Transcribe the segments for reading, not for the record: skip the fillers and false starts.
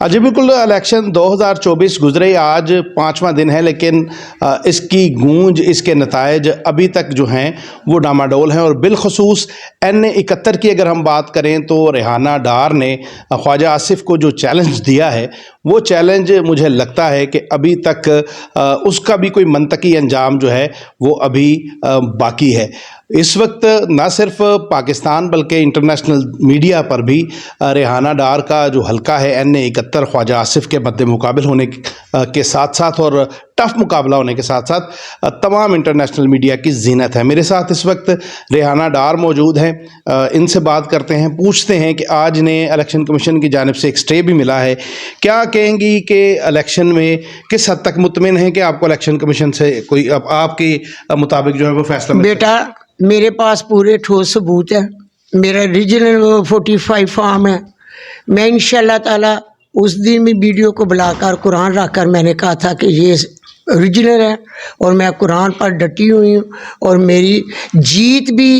جی بالکل، الیکشن 2024 گزرے، آج 5واں دن ہے، لیکن اس کی گونج، اس کے نتائج ابھی تک جو ہیں وہ ڈاماڈول ہیں، اور بالخصوص NA-71 کی اگر ہم بات کریں تو ریحانہ ڈار نے خواجہ آصف کو جو چیلنج دیا ہے، وہ چیلنج مجھے لگتا ہے کہ ابھی تک اس کا بھی کوئی منطقی انجام جو ہے وہ ابھی باقی ہے۔ اس وقت نہ صرف پاکستان بلکہ انٹرنیشنل میڈیا پر بھی ریحانہ ڈار کا جو حلقہ ہے NA-71 خواجہ آصف کے مد مقابل ہونے کے ساتھ ساتھ اور ٹف مقابلہ ہونے کے ساتھ ساتھ تمام انٹرنیشنل میڈیا کی زینت ہے۔ میرے ساتھ اس وقت ریحانہ ڈار موجود ہیں، ان سے بات کرتے ہیں، پوچھتے ہیں کہ آج نے الیکشن کمیشن کی جانب سے ایک سٹے بھی ملا ہے، کیا کہیں گی کہ الیکشن میں کس حد تک مطمئن ہیں کہ آپ کو الیکشن کمیشن سے کوئی آپ کے مطابق جو ہے وہ فیصلہ بیٹا میرے پاس پورے ٹھوس ثبوت ہے، میرا ریجنل 45 فارم ہے۔ میں انشاءاللہ تعالی اس دن میں ویڈیو کو بلا کر قرآن رکھ کر میں نے کہا تھا کہ یہ اوریجنل ہے، اور میں قرآن پر ڈٹی ہوئی ہوں، اور میری جیت بھی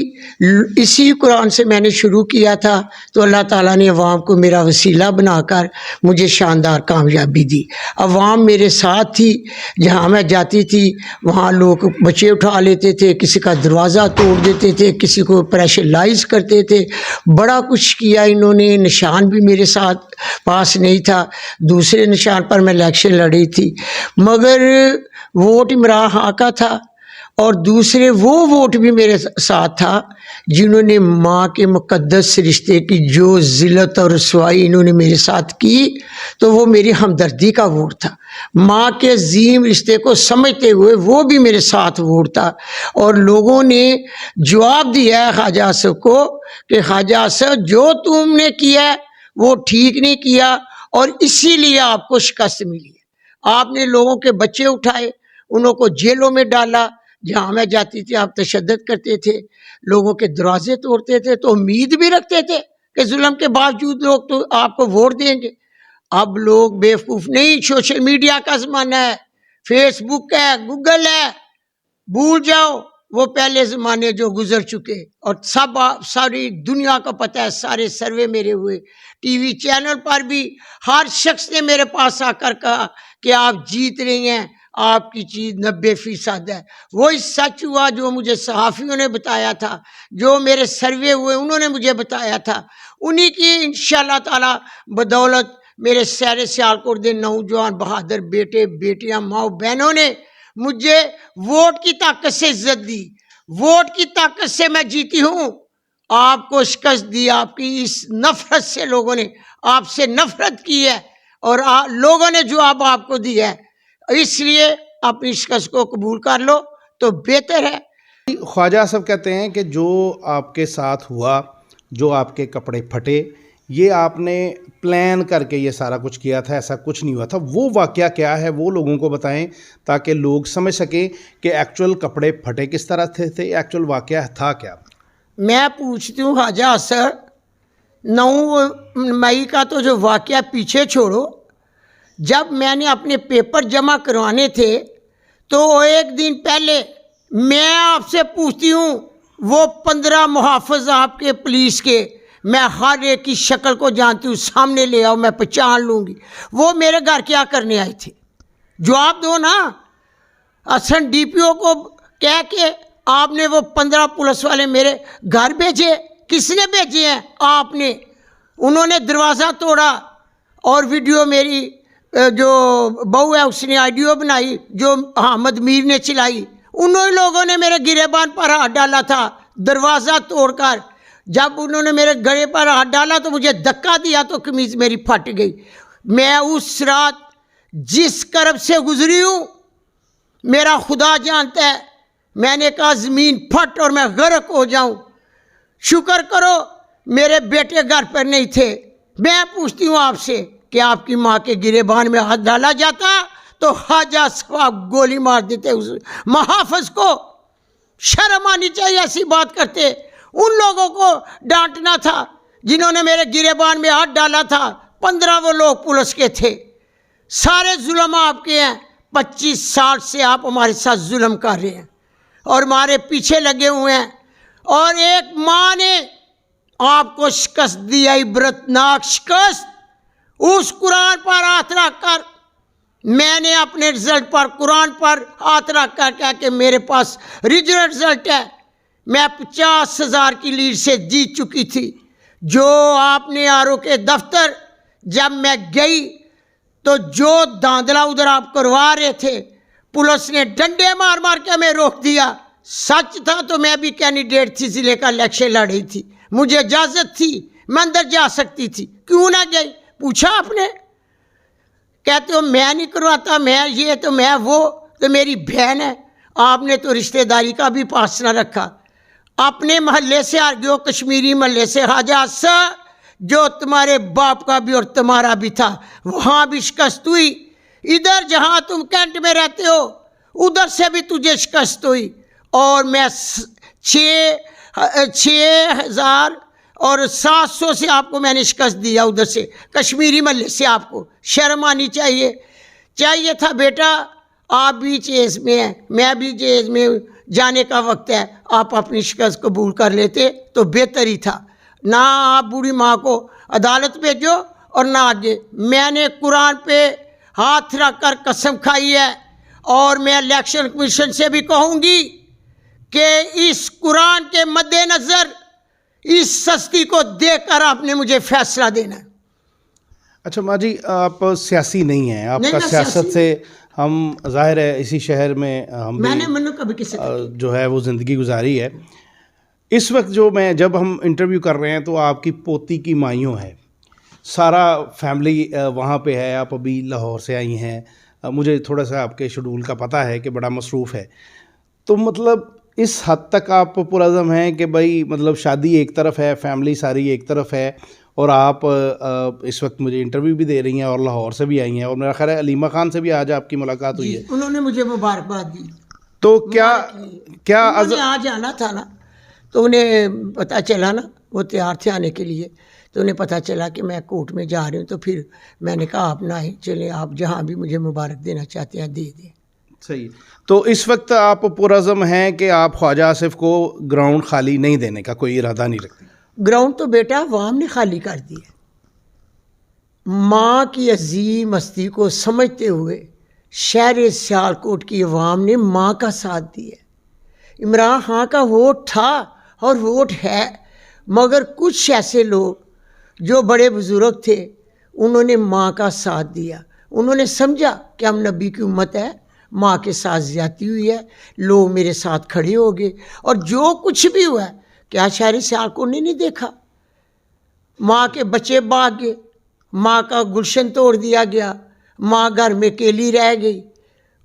اسی قرآن سے میں نے شروع کیا تھا، تو اللہ تعالیٰ نے عوام کو میرا وسیلہ بنا کر مجھے شاندار کامیابی دی۔ عوام میرے ساتھ تھی، جہاں میں جاتی تھی وہاں لوگ بچے اٹھا لیتے تھے، کسی کا دروازہ توڑ دیتے تھے، کسی کو پریشرلائز کرتے تھے، بڑا کچھ کیا انہوں نے۔ نشان بھی میرے ساتھ پاس نہیں تھا، دوسرے نشان پر میں الیکشن لڑی تھی، مگر ووٹ عمران خان کا تھا، اور دوسرے وہ ووٹ بھی میرے ساتھ تھا جنہوں نے ماں کے مقدس رشتے کی جو ذلت اور رسوائی انہوں نے میرے ساتھ کی، تو وہ میری ہمدردی کا ووٹ تھا۔ ماں کے عظیم رشتے کو سمجھتے ہوئے وہ بھی میرے ساتھ ووٹ تھا، اور لوگوں نے جواب دیا ہے خواجہ آصف کو کہ خواجہ آصف جو تم نے کیا ہے وہ ٹھیک نہیں کیا، اور اسی لیے آپ کو شکست ملی ہے۔ آپ نے لوگوں کے بچے اٹھائے، انہوں کو جیلوں میں ڈالا، جہاں میں جاتی تھی آپ تشدد کرتے تھے، لوگوں کے دروازے توڑتے تھے، تو امید بھی رکھتے تھے کہ ظلم کے باوجود لوگ تو آپ کو ووٹ دیں گے۔ اب لوگ بیوقوف نہیں، سوشل میڈیا کا زمانہ ہے، فیس بک ہے، گوگل ہے، بھول جاؤ وہ پہلے زمانے جو گزر چکے، اور ساری دنیا کو پتہ ہے، سارے سروے میرے ہوئے، ٹی وی چینل پر بھی ہر شخص نے میرے پاس آ کر کہا کہ آپ جیت رہی ہیں، آپ کی چیز 90% ہے۔ وہی سچ ہوا جو مجھے صحافیوں نے بتایا تھا، جو میرے سروے ہوئے انہوں نے مجھے بتایا تھا، انہی کی انشاءاللہ تعالی بدولت میرے سیر سیالکوٹ دے نوجوان بہادر بیٹے بیٹیاں ماں بہنوں نے مجھے ووٹ کی طاقت سے عزت دی، ووٹ کی طاقت سے میں جیتی ہوں۔ آپ کو شکست دی، آپ کی اس نفرت سے لوگوں نے آپ سے نفرت کی ہے، اور لوگوں نے جواب آپ کو دیا ہے، اس لیے اپنی شکست کو قبول کر لو تو بہتر ہے۔ خواجہ آصف کہتے ہیں کہ جو آپ کے ساتھ ہوا، جو آپ کے کپڑے پھٹے، یہ آپ نے پلان کر کے یہ سارا کچھ کیا تھا، ایسا کچھ نہیں ہوا تھا۔ وہ واقعہ کیا ہے وہ لوگوں کو بتائیں تاکہ لوگ سمجھ سکیں کہ ایکچول کپڑے پھٹے کس طرح تھے، ایکچول واقعہ تھا کیا۔ میں پوچھتی ہوں خواجہ آصف، 9 مئی کا تو جو واقعہ پیچھے چھوڑو، جب میں نے اپنے پیپر جمع کروانے تھے تو ایک دن پہلے میں آپ سے پوچھتی ہوں، وہ 15 محافظ آپ کے پولیس کے، میں ہر ایک کی شکل کو جانتی ہوں، سامنے لے آؤ میں پہچان لوں گی، وہ میرے گھر کیا کرنے آئے تھے؟ جواب دو نا۔ اسن DPO کو کہہ کے آپ نے وہ 15 پولیس والے میرے گھر بھیجے، کس نے بھیجے ہیں؟ آپ نے۔ انہوں نے دروازہ توڑا، اور ویڈیو میری جو بہو ہے اس نے آڈیو بنائی جو احمد میر نے چلائی، انہوں لوگوں نے میرے گریبان پر ہاتھ ڈالا تھا دروازہ توڑ کر۔ جب انہوں نے میرے گلے پر ہاتھ ڈالا تو مجھے دھکا دیا تو قمیض میری پھٹ گئی۔ میں اس رات جس کرب سے گزری ہوں میرا خدا جانتا ہے، میں نے کہا زمین پھٹ اور میں غرق ہو جاؤں، شکر کرو میرے بیٹے گھر پر نہیں تھے۔ میں پوچھتی ہوں آپ سے کہ آپ کی ماں کے گریبان میں ہاتھ ڈالا جاتا تو خواجہ صاحب گولی مار دیتے اس محافظ کو۔ شرم آنی چاہیے ایسی بات کرتے۔ ان لوگوں کو ڈانٹنا تھا جنہوں نے میرے گریبان میں ہاتھ ڈالا تھا، 15 وہ لوگ پولیس کے تھے۔ سارے ظلم آپ کے ہیں، 25 سال سے آپ ہمارے ساتھ ظلم کر رہے ہیں اور ہمارے پیچھے لگے ہوئے ہیں، اور ایک ماں نے آپ کو شکست دی، عبرتناک شکست۔ उस कुरान पर हाथ रख कर मैंने अपने रिजल्ट पर कुरान पर हाथ रख कर कहा कि मेरे पास रीजनल रिजल्ट है, मैं 50,000 की लीड से जीत चुकी थी। जो आपने आरओ के दफ्तर जब मैं गई तो जो धांधला उधर आप करवा रहे थे, पुलिस ने डंडे मार मार के हमें रोक दिया। सच था तो मैं भी कैंडिडेट थी, जिले का इलेक्शन लड़ रही थी, मुझे इजाज़त थी, मैं अंदर जा सकती थी, क्यों ना गई? पूछा आपने? कहते हो मैं नहीं करवाता, मैं ये तो मैं वो, तो मेरी बहन है। आपने तो रिश्तेदारी का भी पास ना रखा। अपने महल्ले से आ गए हो, कश्मीरी महल्ले से, हाजा सा जो तुम्हारे बाप का भी और तुम्हारा भी था, वहाँ भी शिकस्त हुई। इधर जहाँ तुम कैंट में रहते हो उधर से भी तुझे शिकस्त हुई। और मैं 6,700 से आपको मैंने शिकस्त दिया, उधर से कश्मीरी महल्ले से। आपको शर्म आनी चाहिए था बेटा। आप भी चेज में हैं, मैं भी चेज में, जाने का वक्त है। आप अपनी शिकस्त कबूल कर लेते तो बेहतर ही था। ना आप बूढ़ी माँ को अदालत भेजो और ना आगे। मैंने कुरान पे हाथ रख कर कसम खाई है और मैं इलेक्शन कमीशन से भी कहूँगी कि इस कुरान के मद्देनज़र इस सस्ती को देखकर आपने मुझे फैसला देना है। अच्छा माँ जी, आप सियासी नहीं हैं, आपका मैं सियासत सियासी- से हम ज़ाहिर है इसी शहर में हम मैंने भी मनु कभी किसी जो है वो ज़िंदगी गुजारी है। इस वक्त जब हम इंटरव्यू कर रहे हैं तो आपकी पोती की माइयों है, सारा फैमिली वहाँ पे है। आप अभी लाहौर से आई हैं, मुझे थोड़ा सा आपके शेड्यूल का पता है कि बड़ा मसरूफ़ है, तो मतलब इस हद तक आप पुरअज़म हैं कि भाई मतलब शादी एक तरफ है, फैमिली सारी एक तरफ है, और आप इस वक्त मुझे इंटरव्यू भी दे रही हैं और लाहौर से भी आई हैं, और मेरा ख्याल है अलीमा खान से भी आज आपकी मुलाकात हुई है। उन्होंने मुझे मुबारकबाद दी। तो क्या उन्होंने आज आना था ना, तो उन्हें पता चला ना, वो तैयार थे आने के लिए, तो उन्हें पता चला कि मैं कोर्ट में जा रही हूँ, तो फिर मैंने कहा आप ना ही चले, आप जहाँ भी मुझे मुबारक देना चाहते हैं दे दें। सही। तो इस वक्त आप पुरअज़म हैं कि आप ख्वाजा आसिफ को ग्राउंड खाली नहीं देने का कोई इरादा नहीं रखती? ग्राउंड तो बेटा अवाम ने खाली कर दिया। माँ की अजीम हस्ती को समझते हुए शहर सियालकोट की अवाम ने माँ का साथ दिया। इमरान खान का वोट था और वोट है, मगर कुछ ऐसे लोग जो बड़े बुजुर्ग थे उन्होंने माँ का साथ दिया। उन्होंने समझा कि हम नबी की उम्मत है, माँ के साथ ज्यादती हुई है, लोग मेरे साथ खड़े हो गए। और जो कुछ भी हुआ है, क्या शहरी सियालकोट ने नहीं देखा? माँ के बच्चे भाग गए, माँ का गुलशन तोड़ दिया गया, माँ घर में अकेली रह गई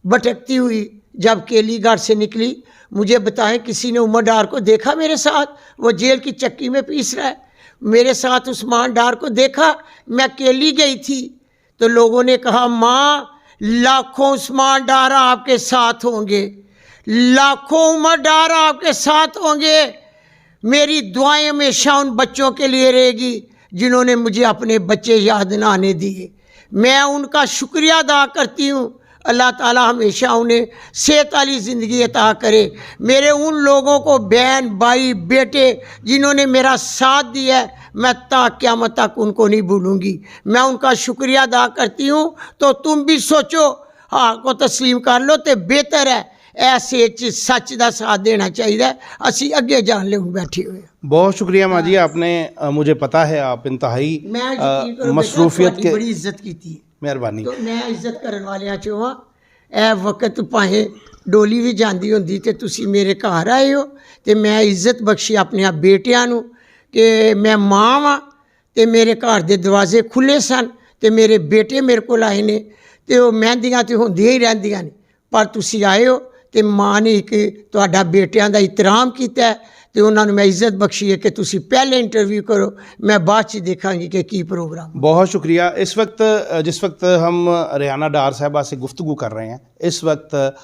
भटकती हुई। जब अकेली घर से निकली, मुझे बताएं किसी ने उमर डार को देखा मेरे साथ? वो जेल की चक्की में पीस रहा है। मेरे साथ उस्मान डार को देखा? मैं अकेली गई थी तो लोगों ने कहा माँ लाखों उस्मान डार आपके साथ होंगे, लाखों उमर डार आपके साथ होंगे। मेरी दुआएं हमेशा उन बच्चों के लिए रहेगी जिन्होंने मुझे अपने बच्चे याद ना आने दिए। मैं उनका शुक्रिया अदा करती हूँ। अल्लाह ताला हमेशा उन्हें सेहत वाली ज़िंदगी अता करे। मेरे उन लोगों को, बहन भाई बेटे जिन्होंने मेरा साथ दिया है, मैं ता क़यामत तक उनको नहीं भूलूंगी। मैं उनका शुक्रिया अदा करती हूँ। तो तुम भी सोचो, हाल को तस्लीम कर लो तो बेहतर है। ऐसे सच का साथ देना चाहिए। असी अगे जान ले बैठे हुए। बहुत शुक्रिया माँ जी, आपने मुझे पता है आप इंतहाई मसरूफियत के बड़ी इज्जत की थी। मेहरबानी। तो मैं इज्जत करने वाले चो हाँ। ए वक्त भावें डोली भी जाती होंदी ते तुसी मेरे घर आए हो, तो मैं इज्जत बख्शी अपने बेटियां नूं कि मैं माँ वां ते मेरे घर दे दरवाजे खुले सन ते मेरे बेटे मेरे को आए ने, तो मेहंदियां तो होंदियां ही रहिंदियां ने, पर तुसी आए हो ते माँ ने एक तुहाडा बेटियां दा इतराम कीता है, तो उन्होंने मैं इज्जत बख्शी है कि तुसी पहले इंटरव्यू करो, मैं बाद च देखांगी कि की प्रोग्राम। बहुत शुक्रिया। इस वक्त जिस वक्त हम रेहाना डार साहबा से गुफ्तगू कर रहे हैं, इस वक्त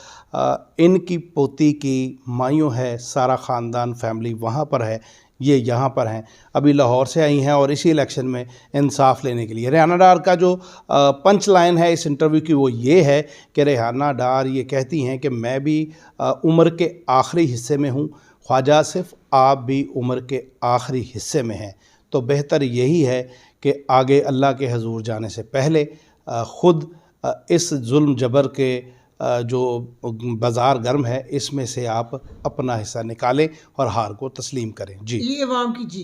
इनकी पोती की माइयों है, सारा ख़ानदान फैमिली वहाँ पर है, ये यहाँ पर हैं, अभी लाहौर से आई हैं और इसी इलेक्शन में इंसाफ लेने के लिए। रेहाना डार का जो पंच लाइन है इस इंटरव्यू की वो ये है कि रेहाना डार ये कहती हैं कि मैं भी उम्र के आखिरी हिस्से में हूँ, ख्वाजा आसिफ आप भी उम्र के आखिरी हिस्से में हैं, तो बेहतर यही है کہ آگے اللہ کے حضور جانے سے پہلے خود اس ظلم جبر کے جو بازار گرم ہے اس میں سے آپ اپنا حصہ نکالیں اور ہار کو تسلیم کریں. جی یہ عوام کی جی